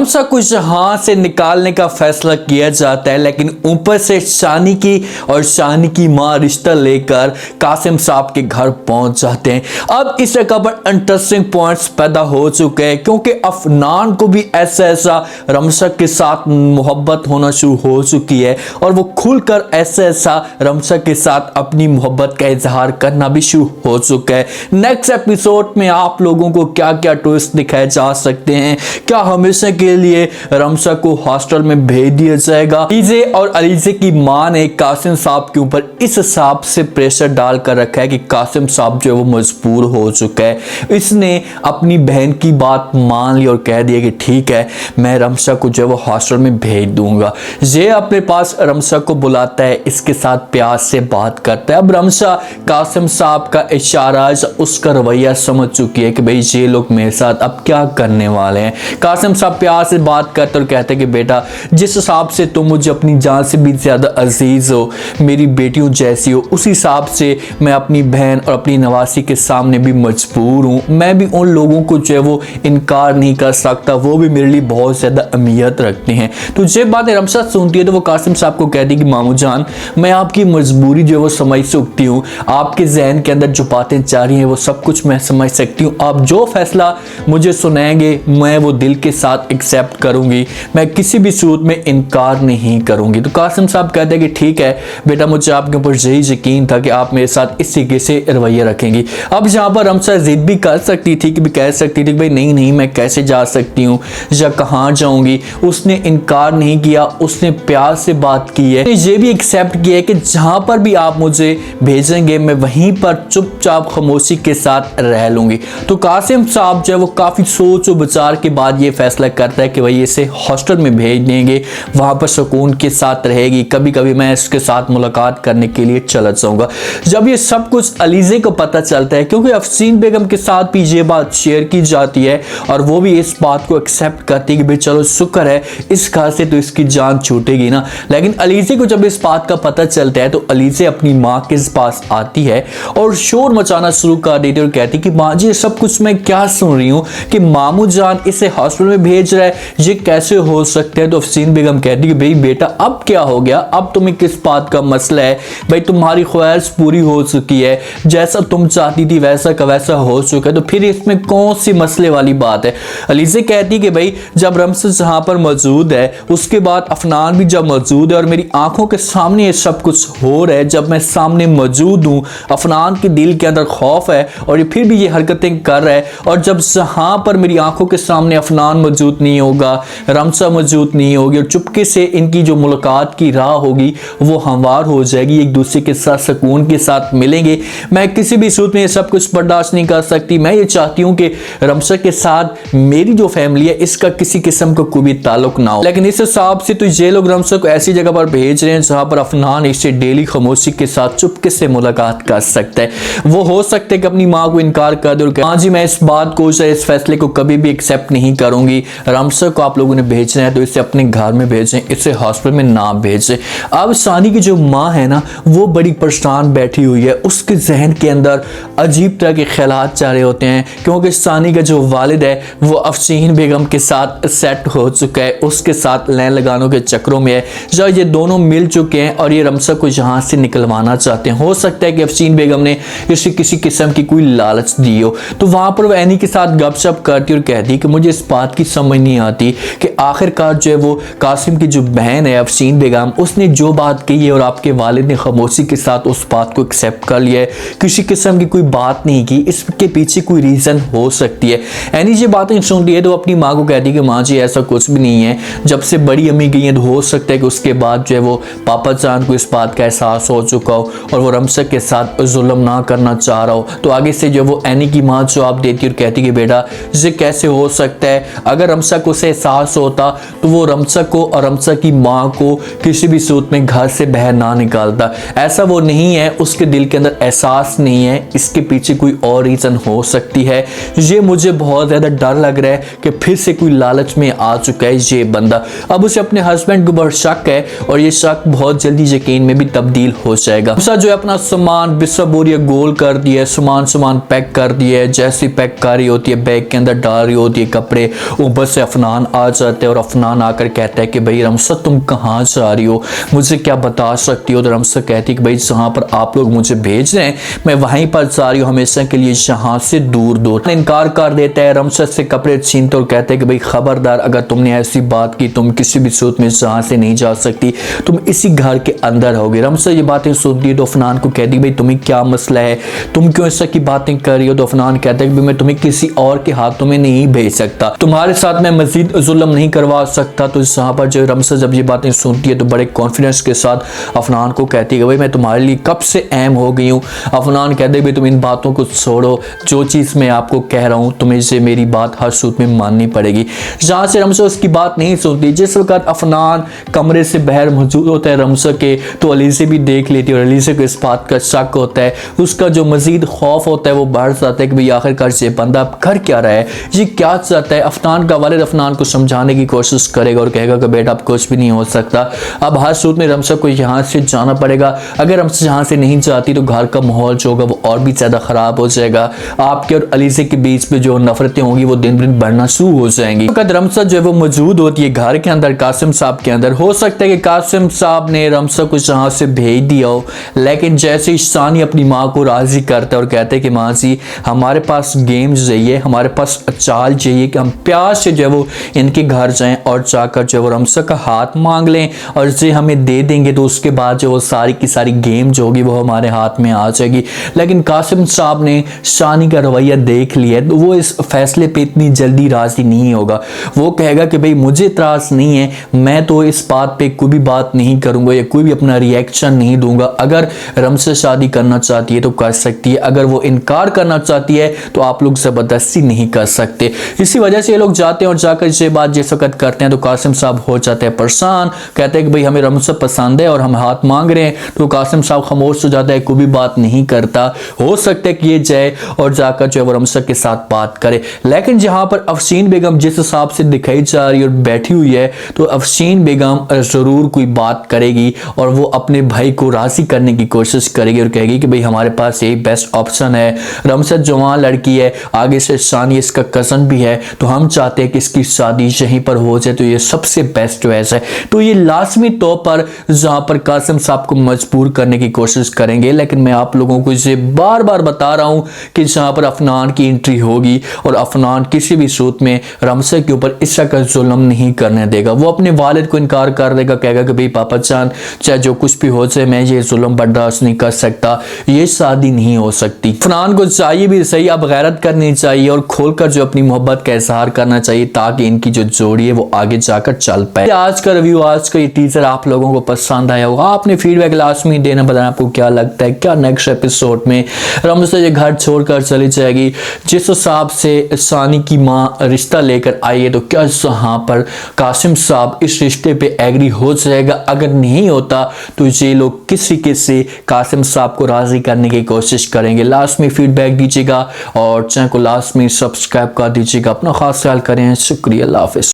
रमसा को जहां से निकालने का फैसला किया जाता है, लेकिन ऊपर से शानी की और शानी की मां रिश्ता लेकर कासिम साहब के घर पहुंच जाते हैं। अब इस जगह पर इंटरेस्टिंग पॉइंट्स पैदा हो चुके हैं, क्योंकि अफनान को भी ऐसा रमसा के साथ मोहब्बत होना शुरू हो चुकी है और वो खुलकर ऐसा रमसा के साथ अपनी मोहब्बत का इजहार करना भी शुरू हो चुका है। नेक्स्ट एपिसोड में आप लोगों को क्या क्या ट्विस्ट दिखाए जा सकते हैं, क्या हमेशा के लिए रमसा को हॉस्टल में भेज दिया जाएगा। अलीजे और अलीजे की मां ने कासिम साहब के ऊपर इस हिसाब से प्रेशर डाल कर रखा है कि कासिम साहब जो है वो मजबूर हो चुका है। इसने अपनी बहन की बात मान ली और कह दिया कि ठीक है, मैं रमसा को जो है वो हॉस्टल में भेज दूंगा। ये अपने पास रमसा को बुलाता है, इसके साथ प्यार से बात करता है। अब रमसा कासिम साहब का इशारा, उसका रवैया समझ चुकी है कि भाई ये लोग मेरे साथ अब क्या करने वाले हैं। कासिम साहब प्यार से बात करते और कहते कि बेटा, जिस हिसाब से तुम मुझे अपनी जान से भी ज्यादा अजीज हो, मेरी बेटियों जैसी हो, उसी हिसाब से मैं अपनी बहन और अपनी नवासी के सामने भी मजबूर हूँ। मैं भी उन लोगों को जो है वो इनकार नहीं कर सकता, वो भी मेरे लिए बहुत ज्यादा अहमियत रखते हैं। तो ये बातें रमसा सुनती है तो वो कासिम साहब को कहती कि मामू जान, मैं आपकी मजबूरी जो है वो समझ सकती हूँ, आपके जहन के अंदर जो बातें जा रही हैं वो सब कुछ मैं समझ सकती हूँ। आप जो फैसला मुझे सुनाएंगे मैं वो दिल के साथ एक्सेप्ट करूंगी, मैं किसी भी सूरत में इनकार नहीं करूंगी। तो कासिम साहब कहते हैं कि ठीक है बेटा, मुझे आपके ऊपर यही यकीन था कि आप मेरे साथ इस तरीके से रवैया रखेंगी। अब यहाँ पर रमसा जिद भी कर सकती थी कि कह सकती थी भाई नहीं नहीं, मैं कैसे जा सकती हूँ या कहाँ जाऊंगी। उसने इनकार नहीं किया, उसने प्यार से बात की है, ये भी एक्सेप्ट किया है कि जहां पर भी आप मुझे भेजेंगे मैं वहीं पर चुपचाप खामोशी के साथ रह लूंगी। तो कासिम साहब जो है वो काफी सोच और विचार के बाद ये फैसला करता है कि भाई इसे हॉस्टल में भेज देंगे, वहां पर सुकून के साथ रहेगी, कभी कभी मैं इसके साथ मुलाकात करने के लिए चला जाऊंगा। जब ये सब कुछ अलीजे को पता चलता है, क्योंकि अफसीन बेगम के साथ भी ये बात शेयर की जाती है और वो भी इस बात को एक्सेप्ट करती है कि भाई चलो शुक्र है इस घर से तो इसकी जान छूटेगी ना। लेकिन अलीजे को जब इस बात का पता चलता है तो अलीजे अपनी माँ के पास आती है और शोर मचाना शुरू कर देती है और कहती कि माँ जी, सब कुछ मैं क्या सुन रही हूँ कि मामू जान इसे हॉस्टल में भेज रहा है, ये कैसे हो सकता है। तो अफसीन बेगम कहती कि भाई बेटा, अब क्या हो गया, अब तुम्हें किस बात का मसला है, भाई तुम्हारी ख्वाहिश पूरी हो चुकी है, जैसा तुम चाहती थी वैसा का वैसा हो चुका है, तो फिर इसमें कौन सी मसले वाली बात है। अलीजे कहती कि भाई जब रमसा जहां पर मौजूद है, उसके बाद अफनान भी जब मौजूद है और मेरी आंखों के सामने ये सब कुछ हो रहा है, जब मैं सामने मौजूद हूँ, अफनान के दिल के अंदर खौफ है और ये फिर भी ये हरकतें कर रहा है, और जब जहां पर मेरी आंखों के सामने अफनान मौजूद नहीं होगा, रमसा मौजूद नहीं होगी और चुपके से इनकी जो मुलाकात की राह होगी वो हमवार हो जाएगी, एक दूसरे के साथ सुकून के साथ मिलेंगे, मैं किसी भी सूरत में ये सब कुछ बर्दाश्त नहीं कर सकती। मैं ये चाहती हूँ कि रमसा के साथ मेरी जो फैमिली है इसका किसी किस्म का कोई भी ताल्लुक ना हो। लेकिन इस हिसाब से तो ये लोग रमसा को ऐसी जगह पर भेज रहे हैं जहां पर अफनान इससे डेली खामोशी के साथ चुपके से मुलाकात कर सकता है। वो हो सकता है कि अपनी माँ को इनकार कर दे और हाँ जी, मैं इस बात को, इस फैसले को कभी भी एक्सेप्ट नहीं करूंगी, रमसा को आप लोगों ने भेजना है तो इसे अपने घर में भेजें, इसे हॉस्पिटल में ना भेजें। अब सानी की जो माँ है ना, वो बड़ी परेशान बैठी हुई है, उसके जहन के अंदर अजीब तरह के ख्यालात जा रहे होते हैं, क्योंकि सानी का जो वालिद है वो अफसीन बेगम के साथ सेट हो चुका है, उसके साथ लैन लगानों के चक्रों में है, जब ये दोनों मिल चुके हैं और ये रमसा को यहाँ से निकलवाना चाहते हैं। हो सकता है कि अफसीन बेगम ने इसे किसी किस्म की कोई लालच दी हो। तो वहां पर वो एनी के साथ गपशप करती और कहती कि मुझे इस बात की समझ नहीं आती कि आखिरकार जो है वो कासिम की जो बहन है अफसीन बेगम, उसने जो बात कही है और आपके वालिद ने खामोशी के साथ उस बात को एक्सेप्ट कर लिया है, किसी किस्म की कोई बात नहीं की, इसके पीछे कोई रीजन हो सकती है। एनी ये बातें सुनती है तो अपनी माँ को कहती है कि माँ जी ऐसा कुछ भी नहीं है, जब से बड़ी अम्मी गई है तो हो सकता है कि उसके बाद जो है वो पापा जान को इस बात का एहसास हो चुका हो और वो रमसा के साथ जुल्म ना करना चाह रहा हो। तो आगे से जो वो एनी की माँ जवाब देती और कहती कि बेटा ये कैसे हो सकता है, अगर रमसा को उसे एहसास होता तो वो रमसा को और रमसा की माँ को किसी भी सूरत में घर से बाहर ना निकालता। ऐसा वो नहीं है, उसके दिल के अंदर एहसास नहीं है, इसके पीछे कोई और रीजन हो सकती है। ये मुझे बहुत ज्यादा डर लग रहा है कि फिर से कोई लालच में आ चुका है ये बंदा। अब उसे अपने हस्बैंड के ऊपर शक है और ये शक बहुत जल्दी यकीन में भी तब्दील हो जाएगा। रमसा जो है अपना सामान बिस्सा बोरिया गोल कर दिया, सामान पैक कर दिया है, जैसी पैक कर रही होती है बैग के अंदर डाल रही होती है कपड़े, ऊपर से अफनान आ जाता है और अफनान आकर कहता है कि भाई रमसा तुम कहाँ जा रही हो, मुझे क्या बता सकती हो। तो रमसा कहती है कि भाई जहाँ पर आप लोग मुझे भेज रहे हैं मैं वहीं पर जा रही हूँ, हमेशा के लिए यहाँ से दूर दूर। इनकार कर देता है, रमसा से कपड़े छीनते और कहते हैं कि भाई खबरदार, अगर तुमने ऐसी बात की तुम किसी भी सूरत में यहाँ से नहीं जा सकती, तुम इसी घर के अंदर होगे। रमसा ये बातें सुनती है तो अफनान को कहती है भाई तुम्हें क्या मसला है, तुम क्यों ऐसा की बातें कर रही हो। तो अफनान कहता है कि मैं तुम्हें किसी और के हाथों में नहीं भेज सकता, तुम्हारे साथ मैं मजीद जुल्म नहीं करवा सकता। तो यहाँ पर जो रमसा जब ये बातें सुनती है तो बड़े कॉन्फिडेंस के साथ अफनान को कहती है कि भाई मैं तुम्हारे लिए कब से अहम हो गई हूँ। अफनान कहते हैं भाई तुम इन बातों को छोड़ो, जो चीज़ मैं आपको कह रहा हूँ तुम्हें से मेरी बात हर सूरत में माननी पड़ेगी। जहाँ से रमसा उसकी बात नहीं सुनती, जिस वक्त अफनान कमरे से बाहर मौजूद होता है रमसा के, तो अलीज़ा भी देख लेती है और अलीज़ा को इस बात का शक होता है। उसका जो मजीद खौफ होता है वो बढ़ जाता है कि भाई आखिरकार ये बंदा कर क्या रहा है, ये क्या चाहता है। अफनान का वालिद अफनान को समझाने की कोशिश करेगा और कहेगा कि बेटा अब कुछ भी नहीं हो सकता, अब हर सूरत में रमसा को यहाँ से जाना पड़ेगा। अगर रमसा यहाँ से नहीं जाती तो घर का माहौल जो होगा वो और भी ज़्यादा ख़राब हो जाएगा, आपके और अलीज़ा के बीच में जो नफरतें होंगी वो दिन दिन बढ़ना शुरू हो जाएंगी। रमसा जो है वो मौजूद होती है घर के अंदर कासिम साहब के अंदर। हो सकता है कि कासिम साहब ने रमसा को यहाँ से भेज दिया हो, लेकिन जैसे शानी अपनी माँ को राज़ी करता है और कहते हैं कि माँ जी हमारे पास गेम चाहिए, हमारे पास चाल चाहिए कि हम प्यार से जो है वो इनके घर जाएं और जाकर जो है वो रमसा का हाथ मांग लें और जे हमें दे देंगे तो उसके बाद जो वो सारी की सारी गेम जो होगी वो हमारे हाथ में आ जाएगी। लेकिन कासिम साहब ने शानी का रवैया देख लिया तो वो इस फैसले पे इतनी जल्दी राज़ी नहीं होगा। वो कहेगा कि भाई मुझे इतराज़ नहीं है, मैं तो इस बात पे कोई भी बात नहीं करूँगा या कोई भी अपना रिएक्शन नहीं दूंगा। अगर रमसा शादी करना चाहती है तो कर सकती है, अगर वो इनकार करना चाहती है तो आप लोग ज़बरदस्ती नहीं कर सकते। इसी वजह से ये लोग जाते हैं और जाकर ये बात जिस वक्त करते हैं तो कासिम साहब हो जाते हैं परेशान, कहते हैं कि भाई हमें रमसा पसंद है और हम हाथ मांग रहे हैं। तो कासिम साहब खामोश हो जाता है, कोई भी बात नहीं करता। हो सकता है कि ये जाए और जाकर जो है वो रमसा के साथ बात करे। लेकिन जहाँ पर अफशीन बेगम जिस हिसाब से दिखाई जा रही है और बैठी हुई है तो अफशीन बेगम ज़रूर कोई बात करेगी और वो अपने भाई को राज़ी करने की कोशिश करेगी और कहेगी कि भाई हमारे पास यही बेस्ट ऑप्शन है, रमसा जवान लड़की है, आगे से शानी इसका कज़न भी है, तो हम चाहते हैं कि इसकी शादी यहीं पर हो जाए, तो ये सबसे बेस्ट चॉइस है। तो ये लाजमी तौर पर जहाँ पर कासिम साहब को मजबूर करने की कोशिश करेंगे। लेकिन मैं आप लोगों को इसे बार बार बता रहा हूँ कि जहाँ पर अफनान की एंट्री होगी और अफनान किसी भी सूरत में रमसा के ऊपर इस तरह का जुल्म नहीं करने देगा। वो अपने वालिद को इनकार कर देगा, कहेगा कि भाई पापा जान चाहे जो कुछ भी हो जाए मैं ये जुल्म बर्दाश्त नहीं कर सकता, ये शादी नहीं हो सकती। अफनान को चाहिए भी सही अब गैरत करनी चाहिए और खोलकर जो अपनी मोहब्बत का इजहार करना चाहिए ताकि इनकी जो जोड़ी है वो आगे जाकर चल पाए। आज का रिव्यू, आज का ये टीजर आप लोगों को पसंद आया होगा। आपने फीडबैक लास्ट में देना, बताना आपको क्या लगता है, क्या नेक्स्ट एपिसोड में रमसा ये घर छोड़कर चली जाएगी जिस हिसाब से सानी की माँ रिश्ता लेकर आई है, तो क्या यहाँ पर कासिम साहब इस रिश्ते पे एग्री हो जाएगा। अगर नहीं होता तो ये लोग किस तरीके से कासिम साहब को राजी करने की कोशिश करेंगे। लास्ट में फीडबैक दीजिएगा और चैनल को लास्ट में सब्सक्राइब कर दीजिएगा। अपना खास ख्याल करें। शुक्रिया, अल्लाह हाफिज़।